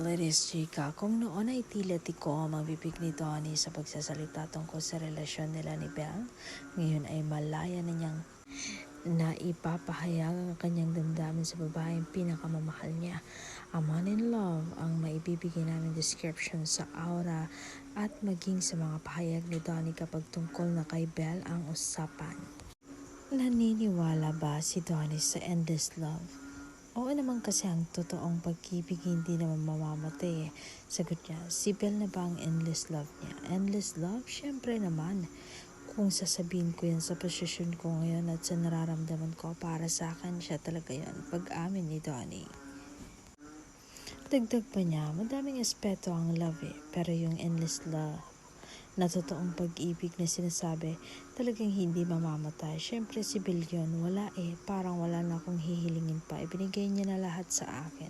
it is Chika. Kung noon ay tila tiko ang bibig ni Donnie sa pagsasalita tungkol sa relasyon nila ni Belle, ngayon ay malaya na niyang naipapahayag ang kanyang damdamin sa babaeng pinakamamahal niya. A man in love ang maibibigay namin description sa aura at maging sa mga pahayag ni Donnie kapag tungkol na kay Belle ang usapan. Naniniwala ba si Donnie sa endless love? Oo naman kasi ang totoong pag-ibig hindi naman mamamatay eh. Sagot niya, si Belle na ba ang endless love niya? Endless love? Siyempre naman. Kung sasabihin ko yan sa posisyon ko ngayon at sa nararamdaman ko, para sa akin siya talaga yan. Pag-amin ni Donnie. Dagdag pa niya, madaming aspeto ang love eh. Pero yung endless love na totoong pag-ibig na sinasabi, talagang hindi mamamatay. Siyempre si Belle yun, wala eh, parang wala na akong hihilingin pa. Ibinigay niya na lahat sa akin.